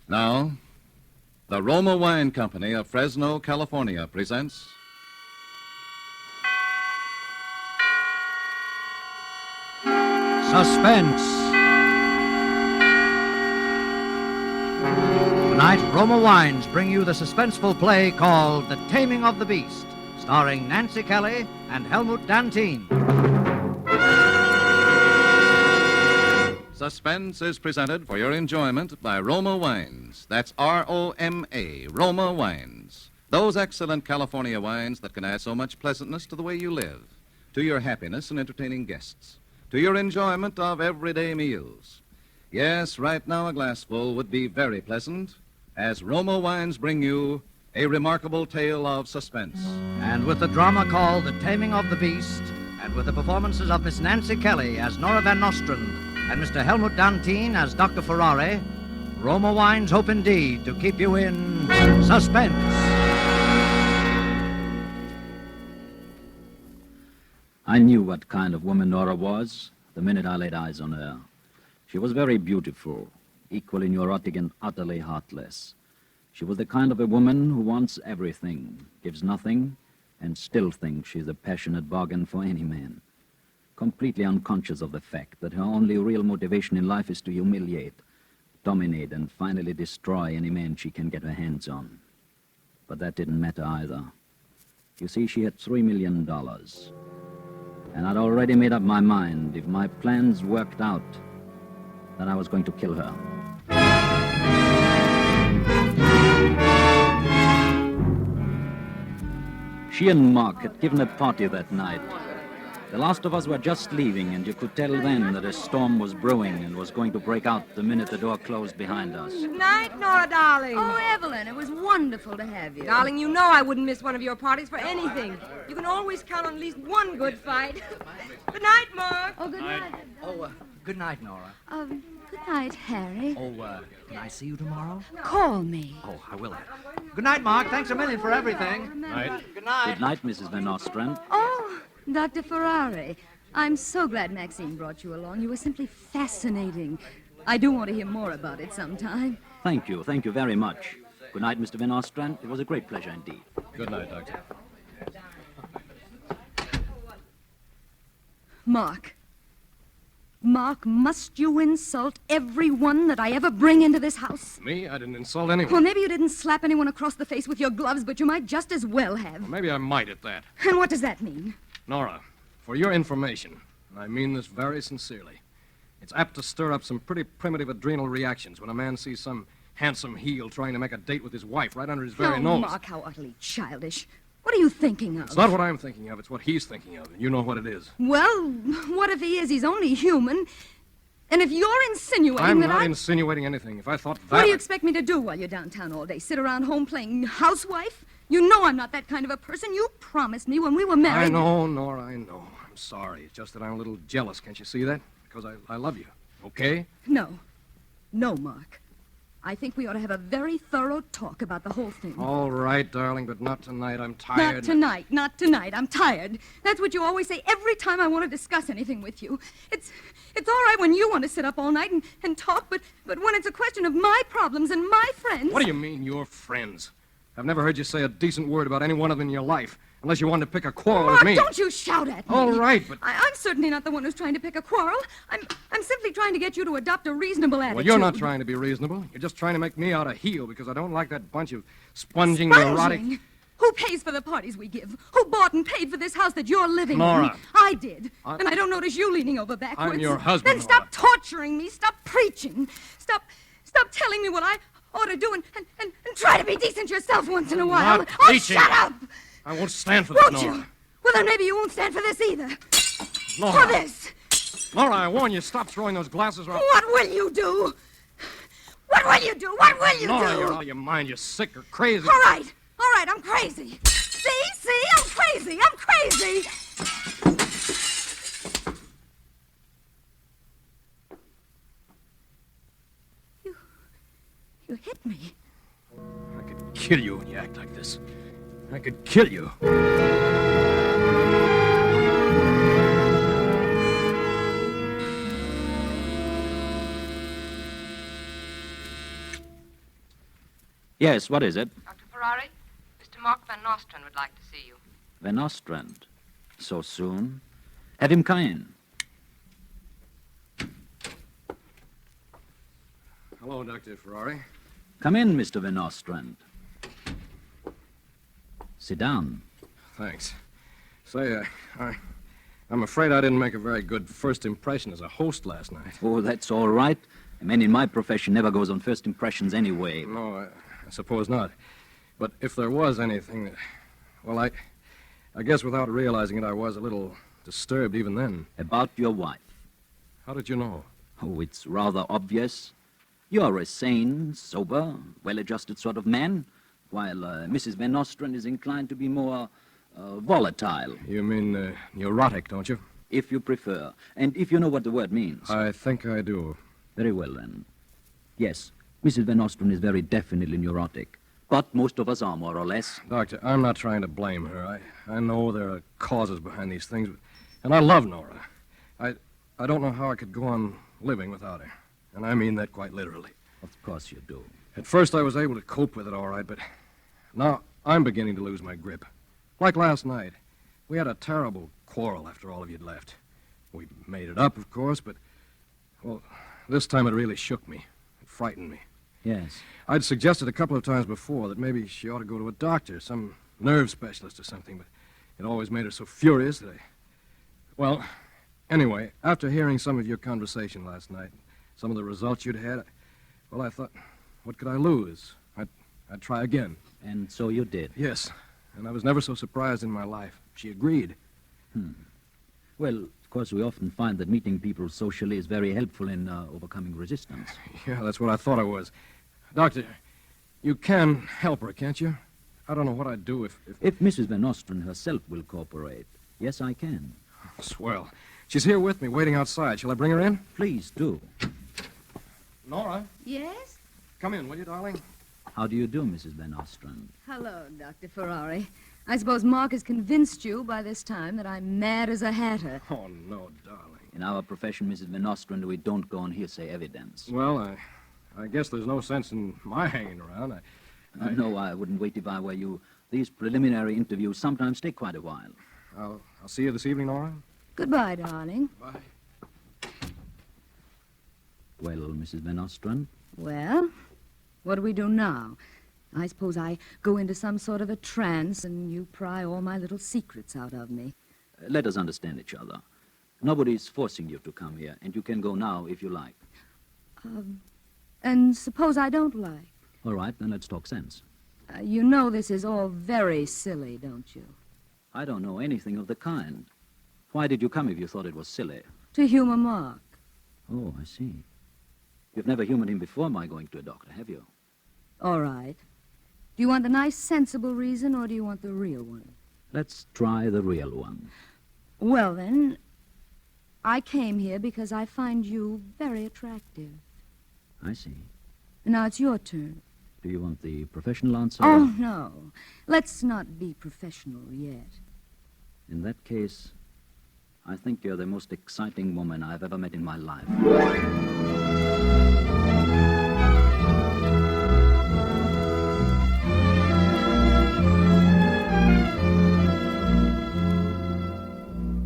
Now, the Roma Wine Company of Fresno, California presents... Suspense. Tonight, Roma Wines bring you the suspenseful play called The Taming of the Beast, starring Nancy Kelly and Helmut Dantine. Suspense is presented for your enjoyment by Roma Wines. That's R-O-M-A, Roma Wines. Those excellent California wines that can add so much pleasantness to the way you live, to your happiness in entertaining guests, to your enjoyment of everyday meals. Yes, right now a glassful would be very pleasant, as Roma Wines bring you a remarkable tale of suspense. And with the drama called The Taming of the Beast, and with the performances of Miss Nancy Kelly as Nora Van Nostrand and Mr. Helmut Dantine as Dr. Ferrari, Roma Wines hope indeed to keep you in suspense. I knew what kind of woman Nora was the minute I laid eyes on her. She was very beautiful, equally neurotic and utterly heartless. She was the kind of a woman who wants everything, gives nothing, and still thinks she's a passionate bargain for any man. Completely unconscious of the fact that her only real motivation in life is to humiliate, dominate, and finally destroy any man she can get her hands on. But that didn't matter either. You see, she had $3 million. And I'd already made up my mind, if my plans worked out, that I was going to kill her. She and Mark had given a party that night. The last of us were just leaving, and you could tell then that a storm was brewing and was going to break out the minute the door closed behind us. Good night, Nora, darling. Oh, Evelyn, it was wonderful to have you. Darling, you know I wouldn't miss one of your parties for anything. You can always count on at least one good fight. Good night, Mark. Oh, good night. Good night, Nora. Good night, Harry. Can I see you tomorrow? Call me. Oh, I will. Good night, Mark. Thanks a million for everything. Good night, Mrs. Van Nostrand. Oh, Dr. Ferrari. I'm so glad Maxine brought you along. You were simply fascinating. I do want to hear more about it sometime. Thank you very much. Good night, Mr. Van Nostrand. It was a great pleasure indeed. Good night, Doctor. Mark, must you insult everyone that I ever bring into this house? Me? I didn't insult anyone. Well, maybe you didn't slap anyone across the face with your gloves, but you might just as well have. Well, maybe I might at that. And what does that mean? Nora, for your information, and I mean this very sincerely, it's apt to stir up some pretty primitive adrenal reactions when a man sees some handsome heel trying to make a date with his wife right under his very nose. Mark, how utterly childish. What are you thinking of? It's not what I'm thinking of, it's what he's thinking of, and you know what it is. Well, what if he is? He's only human. And if you're insinuating I'm that not insinuating anything. If I thought that... What do you expect me to do while you're downtown all day? Sit around home playing housewife? You know I'm not that kind of a person. You promised me when we were married. I know, Nora, I know. I'm sorry. It's just that I'm a little jealous. Can't you see that? Because I love you. Okay? No, Mark. I think we ought to have a very thorough talk about the whole thing. All right, darling, but not tonight. I'm tired. Not tonight. I'm tired. That's what you always say every time I want to discuss anything with you. It's all right when you want to sit up all night and talk, but when it's a question of my problems and my friends... What do you mean, your friends? I've never heard you say a decent word about any one of them in your life, unless you wanted to pick a quarrel with me. Mark, don't you shout at me. All right, but... I'm certainly not the one who's trying to pick a quarrel. I'm simply trying to get you to adopt a reasonable attitude. Well, you're not trying to be reasonable. You're just trying to make me out a heel because I don't like that bunch of sponging, neurotic... Who pays for the parties we give? Who bought and paid for this house that you're living Nora. in? I did. And I don't notice you leaning over backwards. I'm your husband, Then stop torturing me. Stop preaching. Stop telling me what I ought to do and try to be decent yourself once in a while. Not Oh, preaching. shut up! I won't stand for this, Won't Nora. you? Well, then maybe you won't stand for this either. Nora. For this. Nora, I warn you, stop throwing those glasses around. What will you do? What will you do? What will you Nora, do? you're out of your mind. You're sick or crazy. All right, I'm crazy. See, I'm crazy. You hit me. I could kill you when you act like this. I could kill you. Yes, what is it? Dr. Ferrari, Mr. Mark Van Nostrand would like to see you. Van Ostrand. So soon? Have him come in. Hello, Dr. Ferrari. Come in, Mr. Van Ostrand. Sit down. Thanks. Say, I'm afraid I didn't make a very good first impression as a host last night. Oh, that's all right. A man in my profession never goes on first impressions anyway. No, I suppose not. But if there was anything that... Well, I guess without realizing it, I was a little disturbed even then. About your wife. How did you know? Oh, it's rather obvious. You're a sane, sober, well-adjusted sort of man, while Mrs. Van Nostrand is inclined to be more volatile. You mean neurotic, don't you? If you prefer, and if you know what the word means. I think I do. Very well, then. Yes, Mrs. Van Nostrand is very definitely neurotic, but most of us are, more or less. Doctor, I'm not trying to blame her. I know there are causes behind these things, and I love Nora. I don't know how I could go on living without her, and I mean that quite literally. Of course you do. At first, I was able to cope with it all right, but now I'm beginning to lose my grip. Like last night. We had a terrible quarrel after all of you'd left. We made it up, of course, but, well, this time it really shook me. It frightened me. Yes. I'd suggested a couple of times before that maybe she ought to go to a doctor, some nerve specialist or something, but it always made her so furious that Well, anyway, after hearing some of your conversation last night, some of the results you'd had, well, I thought, what could I lose? I'd try again. And so you did. Yes, and I was never so surprised in my life. She agreed. Well, of course, we often find that meeting people socially is very helpful in overcoming resistance. Yeah, that's what I thought I was. Doctor, you can help her, can't you? I don't know what I'd do if... If Mrs. Van Nostrand herself will cooperate, yes, I can. Swell. She's here with me, waiting outside. Shall I bring her in? Please do. Nora, Yes? come in, will you, darling? How do you do, Mrs. Van Nostrand? Hello, Dr. Ferrari. I suppose Mark has convinced you by this time that I'm mad as a hatter. Oh, no, darling. In our profession, Mrs. Van Nostrand, we don't go on hearsay evidence. Well, I guess there's no sense in my hanging around. No, I wouldn't wait if I were you. These preliminary interviews sometimes take quite a while. I'll see you this evening, Nora. Goodbye, darling. Bye. Well, Mrs. Van Nostrand? Well, what do we do now? I suppose I go into some sort of a trance and you pry all my little secrets out of me. Let us understand each other. Nobody's forcing you to come here, and you can go now if you like. And suppose I don't like? All right, then let's talk sense. You know this is all very silly, don't you? I don't know anything of the kind. Why did you come if you thought it was silly? To humor Mark. Oh, I see. You've never humored him before by going to a doctor, have you? All right. Do you want the nice, sensible reason, or do you want the real one? Let's try the real one. Well, then, I came here because I find you very attractive. I see. Now it's your turn. Do you want the professional answer? Oh, no. Let's not be professional yet. In that case, I think you're the most exciting woman I've ever met in my life.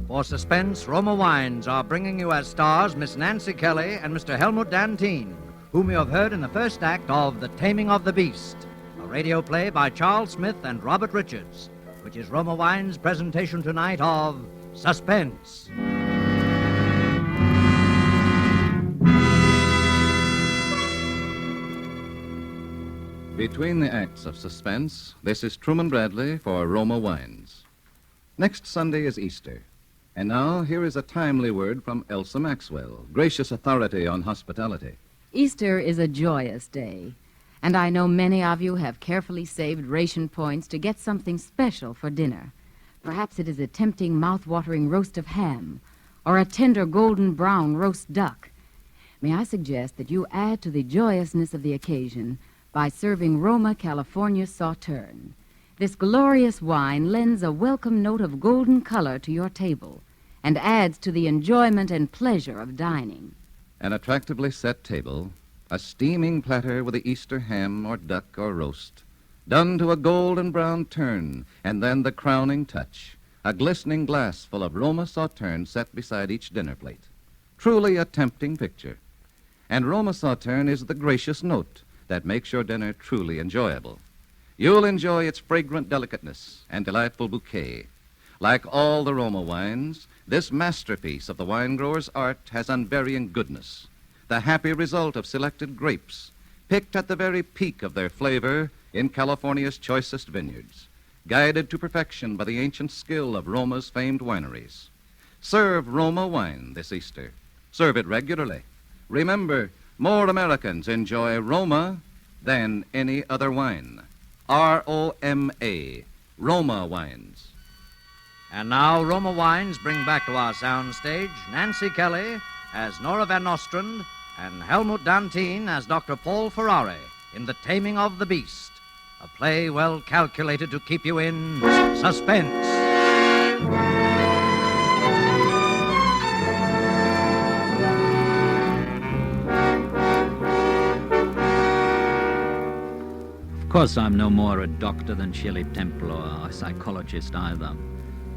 For Suspense, Roma Wines are bringing you as stars Miss Nancy Kelly and Mr. Helmut Dantine, whom you have heard in the first act of The Taming of the Beast, a radio play by Charles Smith and Robert Richards, which is Roma Wines' presentation tonight of Suspense. Between the acts of Suspense, this is Truman Bradley for Roma Wines. Next Sunday is Easter. And now, here is a timely word from Elsa Maxwell, gracious authority on hospitality. Easter is a joyous day, and I know many of you have carefully saved ration points to get something special for dinner. Perhaps it is a tempting, mouth-watering roast of ham, or a tender golden brown roast duck. May I suggest that you add to the joyousness of the occasion by serving Roma California Sauterne. This glorious wine lends a welcome note of golden color to your table and adds to the enjoyment and pleasure of dining. An attractively set table, A steaming platter with the Easter ham or duck or roast, done to a golden brown turn, and then the crowning touch, a glistening glass full of Roma Sauterne set beside each dinner plate. Truly a tempting picture. And Roma Sauterne is the gracious note that makes your dinner truly enjoyable. You'll enjoy its fragrant delicateness and delightful bouquet. Like all the Roma wines, this masterpiece of the wine grower's art has unvarying goodness, the happy result of selected grapes, picked at the very peak of their flavor in California's choicest vineyards, guided to perfection by the ancient skill of Roma's famed wineries. Serve Roma wine this Easter. Serve it regularly. Remember, more Americans enjoy Roma than any other wine. R-O-M-A, Roma wines. And now Roma Wines bring back to our soundstage Nancy Kelly as Nora Van Nostrand and Helmut Dantine as Dr. Paul Ferrari in The Taming of the Beast, a play well calculated to keep you in suspense. Of course, I'm no more a doctor than Shirley Temple or a psychologist either,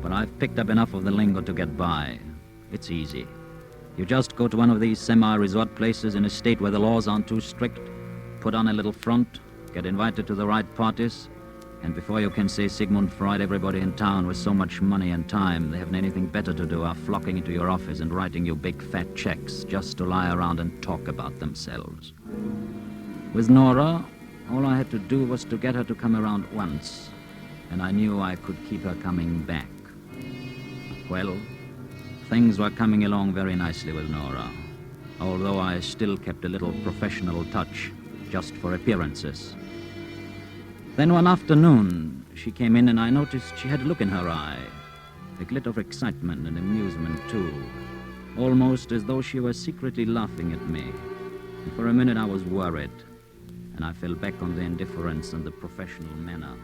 but I've picked up enough of the lingo to get by. It's easy. You just go to one of these semi-resort places in a state where the laws aren't too strict, put on a little front, get invited to the right parties, and before you can say Sigmund Freud, everybody in town with so much money and time they haven't anything better to do are flocking into your office and writing you big fat checks just to lie around and talk about themselves. With Nora, all I had to do was to get her to come around once, and I knew I could keep her coming back. Well, things were coming along very nicely with Nora, although I still kept a little professional touch just for appearances. Then one afternoon, she came in and I noticed she had a look in her eye, a glitter of excitement and amusement, too, almost as though she were secretly laughing at me. And for a minute I was worried, and I fell back on the indifference and the professional manner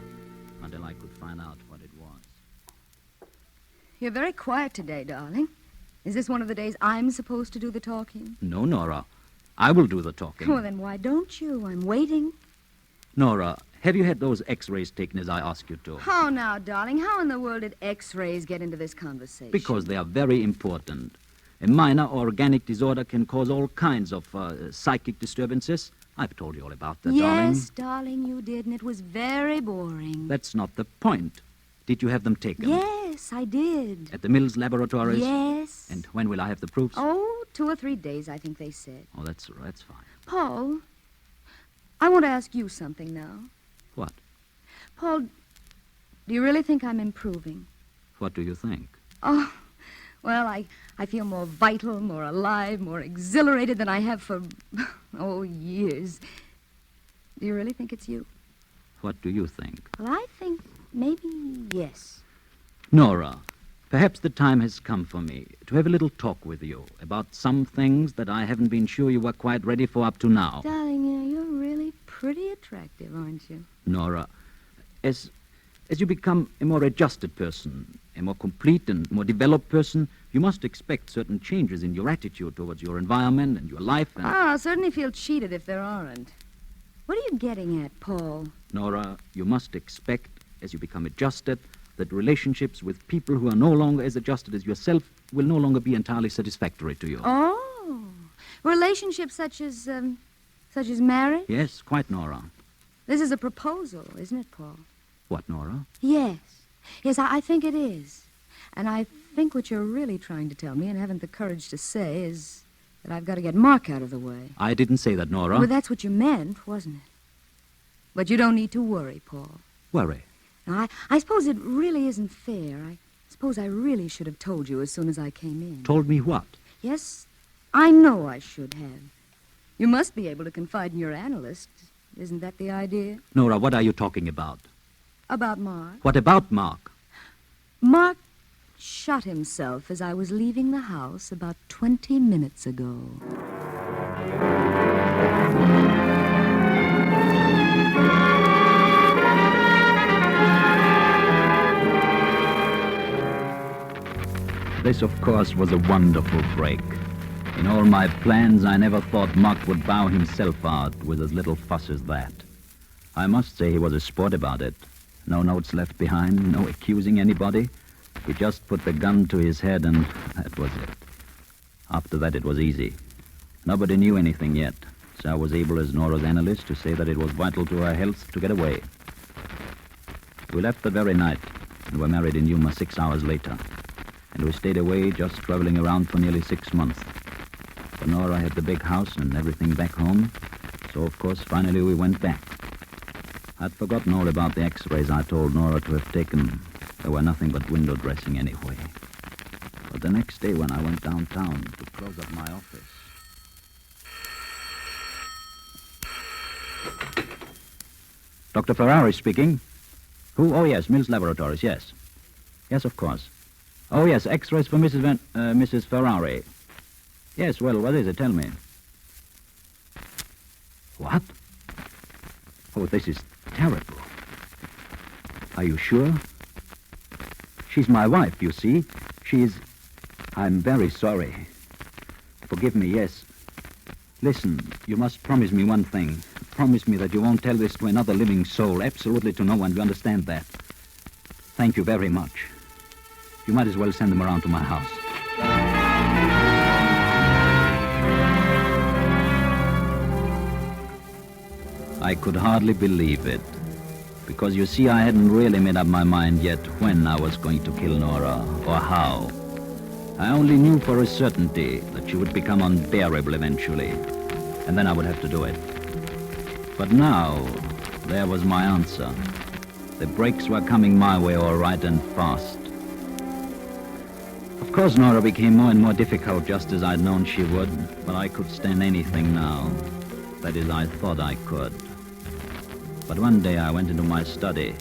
until I could find out what it was. You're very quiet today, darling. Is this one of the days I'm supposed to do the talking? No, Nora. I will do the talking. Well, then why don't you? I'm waiting. Nora, have you had those x-rays taken as I asked you to? How now, darling? How in the world did X-rays get into this conversation? Because they are very important. A minor organic disorder can cause all kinds of psychic disturbances. I've told you all about that, darling. Yes, darling, you did, and it was very boring. That's not the point. Did you have them taken? Yes, I did. At the Mills Laboratories? Yes. And when will I have the proofs? Oh, 2 or 3 days, I think they said. Oh, that's fine. Paul, I want to ask you something now. What? Paul, do you really think I'm improving? What do you think? Oh, well, I feel more vital, more alive, more exhilarated than I have for, years. Do you really think it's you? What do you think? Well, I think maybe yes. Nora, perhaps the time has come for me to have a little talk with you about some things that I haven't been sure you were quite ready for up to now. Darling, you're really pretty attractive, aren't you? Nora, as you become a more adjusted person, a more complete and more developed person, you must expect certain changes in your attitude towards your environment and your life. And I certainly feel cheated if there aren't. What are you getting at, Paul? Nora, you must expect, as you become adjusted, that relationships with people who are no longer as adjusted as yourself will no longer be entirely satisfactory to you. Oh, relationships such as marriage? Yes, quite, Nora. This is a proposal, isn't it, Paul? What, Nora? Yes. Yes, I think it is. And I think what you're really trying to tell me and haven't the courage to say is that I've got to get Mark out of the way. I didn't say that, Nora. Well, that's what you meant, wasn't it? But you don't need to worry, Paul. Worry? Now, I suppose it really isn't fair. I suppose I really should have told you as soon as I came in. Told me what? Yes, I know I should have. You must be able to confide in your analyst. Isn't that the idea? Nora, what are you talking about? About Mark? What about Mark? Mark shot himself as I was leaving the house about 20 minutes ago. This, of course, was a wonderful break. In all my plans, I never thought Mark would bow himself out with as little fuss as that. I must say he was a sport about it. No notes left behind, no accusing anybody. He just put the gun to his head, and that was it. After that, it was easy. Nobody knew anything yet, so I was able, as Nora's analyst, to say that it was vital to her health to get away. We left the very night, and were married in Yuma 6 hours later. And we stayed away, just traveling around for nearly 6 months. For Nora had the big house and everything back home, so of course finally we went back. I'd forgotten all about the x-rays I told Nora to have taken. They were nothing but window dressing anyway. But the next day when I went downtown to close up my office... Dr. Ferrari speaking. Who? Oh, yes, Mills Laboratories, yes. Yes, of course. Oh, yes, x-rays for Mrs. Ferrari. Yes, well, what is it? Tell me. What? Oh, this is terrible. Are you sure? She's my wife, you see. I'm very sorry. Forgive me, yes. Listen, you must promise me one thing. Promise me that you won't tell this to another living soul. Absolutely to no one. You understand that? Thank you very much. You might as well send them around to my house. I could hardly believe it. Because, you see, I hadn't really made up my mind yet when I was going to kill Nora, or how. I only knew for a certainty that she would become unbearable eventually, and then I would have to do it. But now, there was my answer. The breaks were coming my way all right and fast. Of course, Nora became more and more difficult, just as I'd known she would, but I could stand anything now. That is, I thought I could. But one day I went into my study.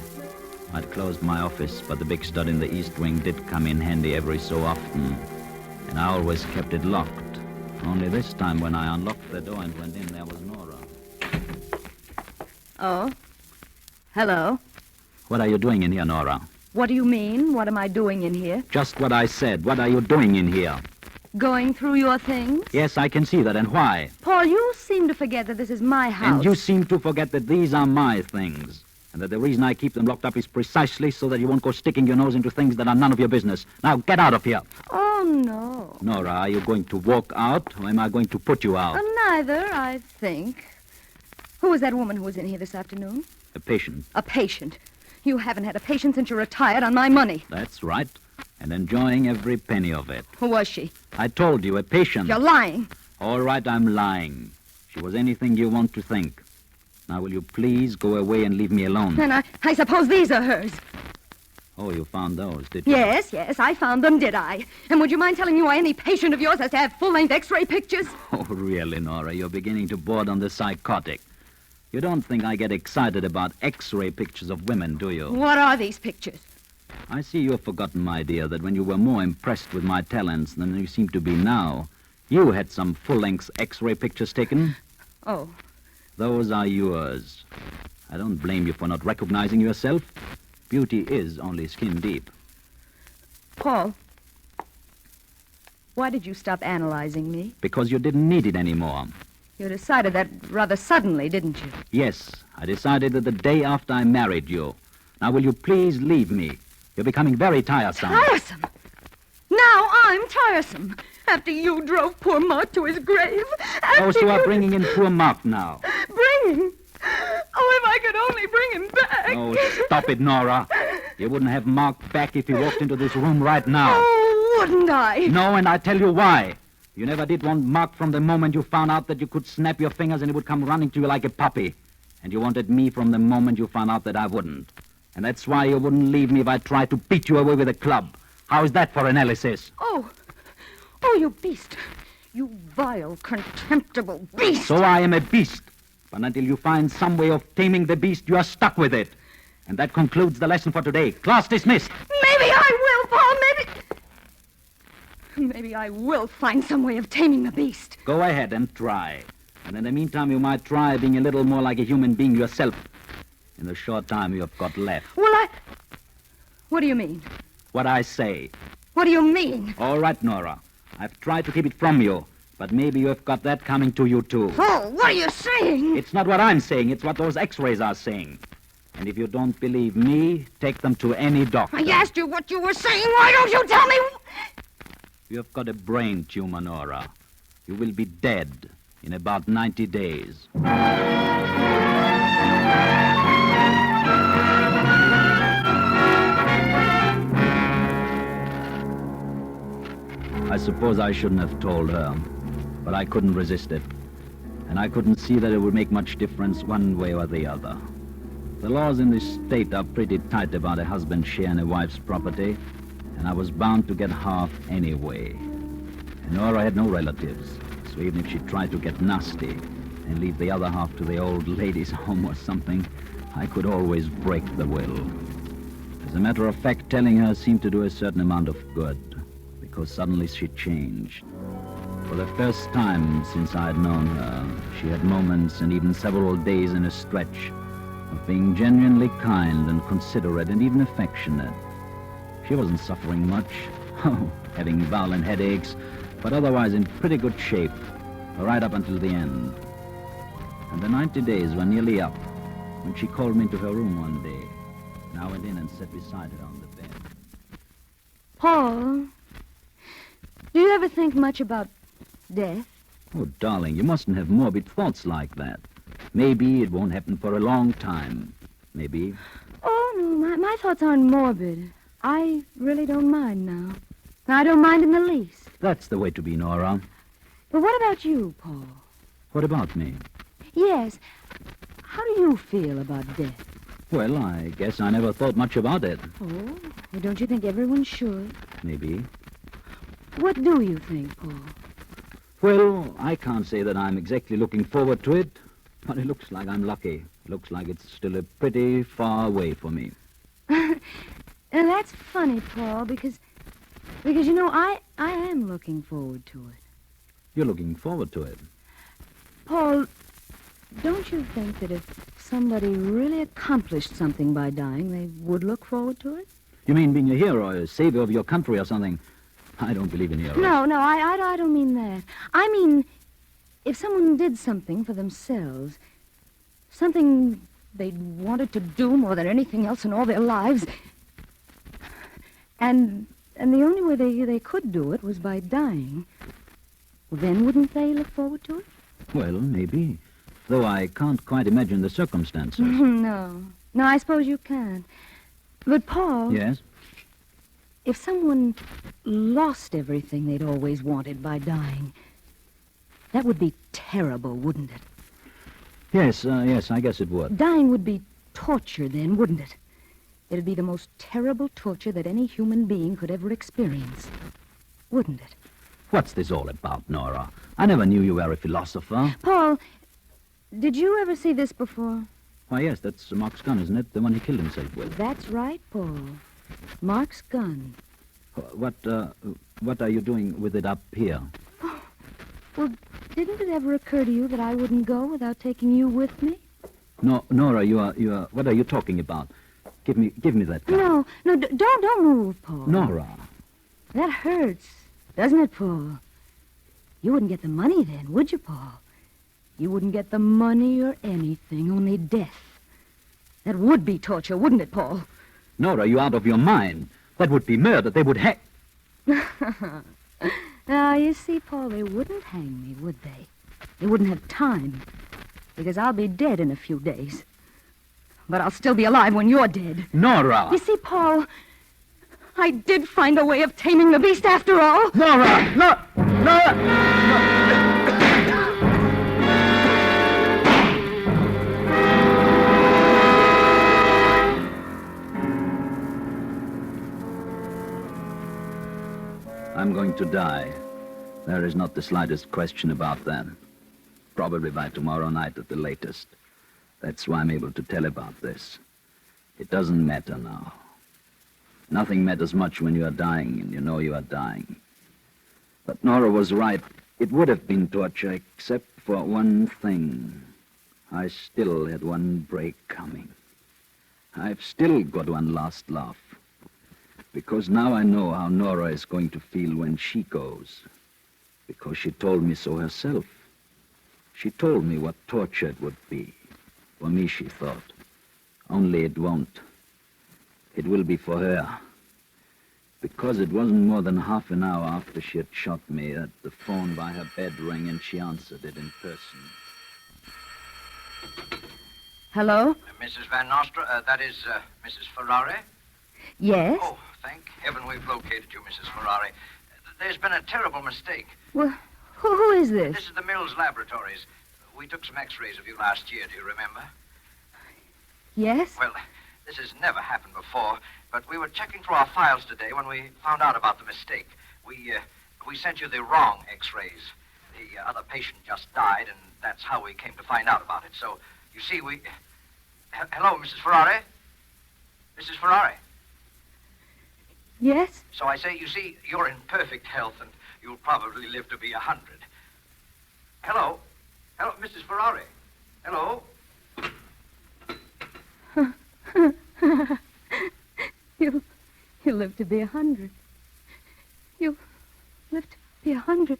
I'd closed my office, but the big stud in the East Wing did come in handy every so often, and I always kept it locked. Only this time when I unlocked the door and went in, there was Nora. Oh? Hello? What are you doing in here, Nora? What do you mean? What am I doing in here? Just what I said. What are you doing in here? Going through your things? Yes, I can see that, and why? Paul, you seem to forget that this is my house. And you seem to forget that these are my things, and that the reason I keep them locked up is precisely so that you won't go sticking your nose into things that are none of your business. Now, get out of here. Oh, no. Nora, are you going to walk out, or am I going to put you out? Neither, I think. Who was that woman who was in here this afternoon? A patient. A patient. You haven't had a patient since you retired on my money. That's right. And enjoying every penny of it. Who was she? I told you, a patient. You're lying. All right, I'm lying. She was anything you want to think. Now, will you please go away and leave me alone? And I suppose these are hers. Oh, you found those, did you? Yes, I found them, did I? And would you mind telling me why any patient of yours has to have full-length X-ray pictures? Oh, really, Nora? You're beginning to board on the psychotic. You don't think I get excited about X-ray pictures of women, do you? What are these pictures? I see you've forgotten, my dear, that when you were more impressed with my talents than you seem to be now, you had some full-length X-ray pictures taken. Oh. Those are yours. I don't blame you for not recognizing yourself. Beauty is only skin deep. Paul, why did you stop analyzing me? Because you didn't need it anymore. You decided that rather suddenly, didn't you? Yes, I decided that the day after I married you. Now, will you please leave me? You're becoming very tiresome. Tiresome? Now I'm tiresome. After you drove poor Mark to his grave. Oh, so you are bringing in poor Mark now. Bringing? Oh, if I could only bring him back. Oh, stop it, Nora. You wouldn't have Mark back if he walked into this room right now. Oh, wouldn't I? No, and I tell you why. You never did want Mark from the moment you found out that you could snap your fingers and he would come running to you like a puppy. And you wanted me from the moment you found out that I wouldn't. And that's why you wouldn't leave me if I tried to beat you away with a club. How is that for analysis? Oh, you beast. You vile, contemptible beast. So I am a beast. But until you find some way of taming the beast, you are stuck with it. And that concludes the lesson for today. Class dismissed. Maybe I will, Paul. Maybe I will find some way of taming the beast. Go ahead and try. And in the meantime, you might try being a little more like a human being yourself in the short time you have got left. Well, What do you mean? What I say. What do you mean? All right, Nora. I've tried to keep it from you. But maybe you've got that coming to you, too. Paul, what are you saying? It's not what I'm saying. It's what those x-rays are saying. And if you don't believe me, take them to any doctor. I asked you what you were saying. Why don't you tell me? You've got a brain tumor, Nora. You will be dead in about 90 days. I suppose I shouldn't have told her, but I couldn't resist it. And I couldn't see that it would make much difference one way or the other. The laws in this state are pretty tight about a husband's share in a wife's property, and I was bound to get half anyway. And Nora had no relatives, so even if she tried to get nasty and leave the other half to the old ladies' home or something, I could always break the will. As a matter of fact, telling her seemed to do a certain amount of good, because suddenly she changed. For the first time since I had known her, she had moments and even several days in a stretch of being genuinely kind and considerate and even affectionate. She wasn't suffering much, having violent headaches, but otherwise in pretty good shape, right up until the end. And the 90 days were nearly up when she called me into her room one day, and I went in and sat beside her on the bed. Paul, do you ever think much about death? Oh, darling, you mustn't have morbid thoughts like that. Maybe it won't happen for a long time. Maybe. Oh, no, my thoughts aren't morbid. I really don't mind now. I don't mind in the least. That's the way to be, Nora. But what about you, Paul? What about me? Yes. How do you feel about death? Well, I guess I never thought much about it. Oh, well, don't you think everyone should? Maybe. What do you think, Paul? Well, I can't say that I'm exactly looking forward to it, but it looks like I'm lucky. It looks like it's still a pretty far away for me. And that's funny, Paul, because you know, I am looking forward to it. You're looking forward to it? Paul, don't you think that if somebody really accomplished something by dying, they would look forward to it? You mean being a hero, a savior of your country or something? I don't believe in heroes. No, I don't mean that. I mean, if someone did something for themselves, something they'd wanted to do more than anything else in all their lives, and the only way they could do it was by dying, well, then wouldn't they look forward to it? Well, maybe. Though I can't quite imagine the circumstances. No, I suppose you can't. But, Paul... Yes? If someone lost everything they'd always wanted by dying, that would be terrible, wouldn't it? Yes, I guess it would. Dying would be torture then, wouldn't it? It'd be the most terrible torture that any human being could ever experience, wouldn't it? What's this all about, Nora? I never knew you were a philosopher. Paul, did you ever see this before? Why, yes, that's Mark's gun, isn't it? The one he killed himself with. That's right, Paul. Mark's gun. What are you doing with it up here? Well, didn't it ever occur to you that I wouldn't go without taking you with me? No, Nora, you are, what are you talking about? Give me that gun. No, don't move, Paul. Nora. That hurts, doesn't it, Paul? You wouldn't get the money then, would you, Paul? You wouldn't get the money or anything, only death. That would be torture, wouldn't it, Paul? Nora, you out of your mind. That would be murder. They would hang... Now, you see, Paul, they wouldn't hang me, would they? They wouldn't have time, because I'll be dead in a few days. But I'll still be alive when you're dead. Nora! You see, Paul, I did find a way of taming the beast after all. Nora! Nora! I'm going to die. There is not the slightest question about that. Probably by tomorrow night at the latest. That's why I'm able to tell about this. It doesn't matter now. Nothing matters much when you are dying and you know you are dying. But Nora was right. It would have been torture except for one thing. I still had one break coming. I've still got one last laugh. Because now I know how Nora is going to feel when she goes. Because she told me so herself. She told me what torture it would be. For me, she thought. Only it won't. It will be for her. Because it wasn't more than half an hour after she had shot me that the phone by her bed rang and she answered it in person. Hello? Mrs. Van Nostra, that is Mrs. Ferrari? Yes? Oh, thank heaven we've located you, Mrs. Ferrari. There's been a terrible mistake. Well, who is this? This is the Mills Laboratories. We took some x-rays of you last year, do you remember? Yes? Well, this has never happened before, but we were checking through our files today when we found out about the mistake. We sent you the wrong x-rays. The other patient just died, and that's how we came to find out about it. So, you see, Hello, Mrs. Ferrari? Mrs. Ferrari? Yes? So I say, you see, you're in perfect health, and you'll probably live to be 100. Hello? Hello, Mrs. Ferrari? Hello? You'll live to be 100. You'll live to be 100.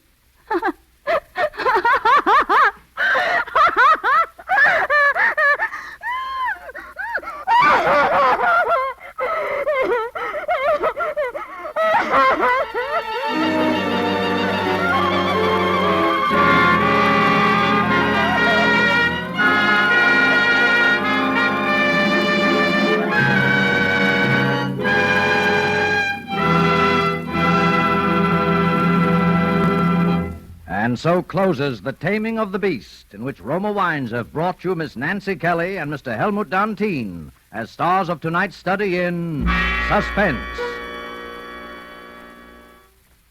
And so closes The Taming of the Beast, in which Roma Wines have brought you Miss Nancy Kelly and Mr. Helmut Dantine as stars of tonight's study in Suspense.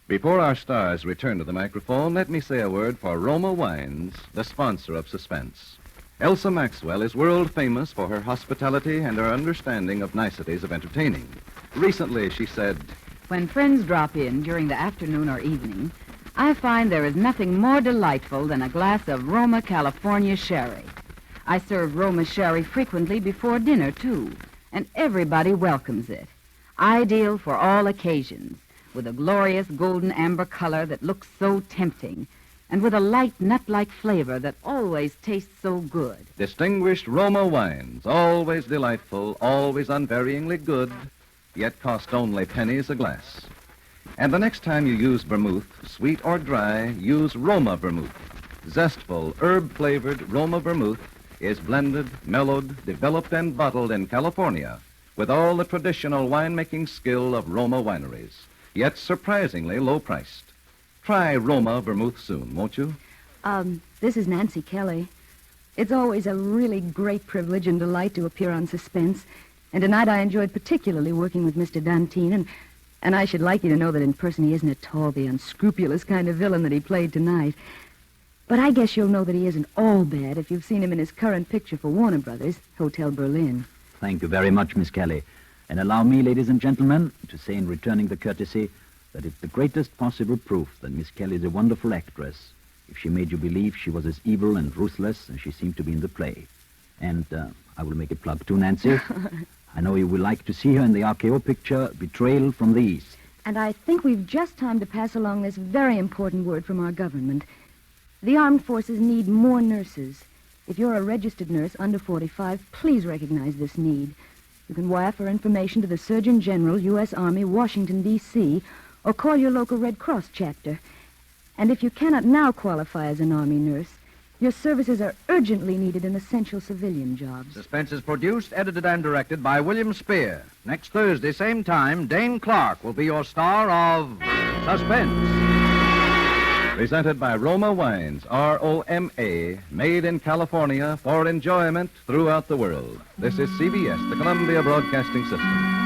Before our stars return to the microphone, let me say a word for Roma Wines, the sponsor of Suspense. Elsa Maxwell is world famous for her hospitality and her understanding of niceties of entertaining. Recently, she said, When friends drop in during the afternoon or evening, I find there is nothing more delightful than a glass of Roma California sherry. I serve Roma sherry frequently before dinner, too, and everybody welcomes it. Ideal for all occasions, with a glorious golden amber color that looks so tempting, and with a light nut-like flavor that always tastes so good. distinguished Roma Wines, always delightful, always unvaryingly good, yet cost only pennies a glass. And the next time you use vermouth, sweet or dry, use Roma vermouth. Zestful, herb-flavored Roma vermouth is blended, mellowed, developed, and bottled in California with all the traditional winemaking skill of Roma wineries, yet surprisingly low-priced. Try Roma vermouth soon, won't you? This is Nancy Kelly. It's always a really great privilege and delight to appear on Suspense. And tonight I enjoyed particularly working with Mr. Dantine, and I should like you to know that in person he isn't at all the unscrupulous kind of villain that he played tonight. But I guess you'll know that he isn't all bad if you've seen him in his current picture for Warner Brothers, Hotel Berlin. Thank you very much, Miss Kelly. And allow me, ladies and gentlemen, to say in returning the courtesy that it's the greatest possible proof that Miss Kelly is a wonderful actress if she made you believe she was as evil and ruthless as she seemed to be in the play. And I will make a plug too, Nancy. I know you will like to see her in the RKO picture, Betrayal from the East. And I think we've just time to pass along this very important word from our government. The armed forces need more nurses. If you're a registered nurse under 45, please recognize this need. You can wire for information to the Surgeon General, U.S. Army, Washington, D.C., or call your local Red Cross chapter. And if you cannot now qualify as an Army nurse, your services are urgently needed in essential civilian jobs. Suspense is produced, edited, and directed by William Spear. Next Thursday, same time, Dane Clark will be your star of Suspense. Presented by Roma Wines, R-O-M-A, made in California for enjoyment throughout the world. This is CBS, the Columbia Broadcasting System.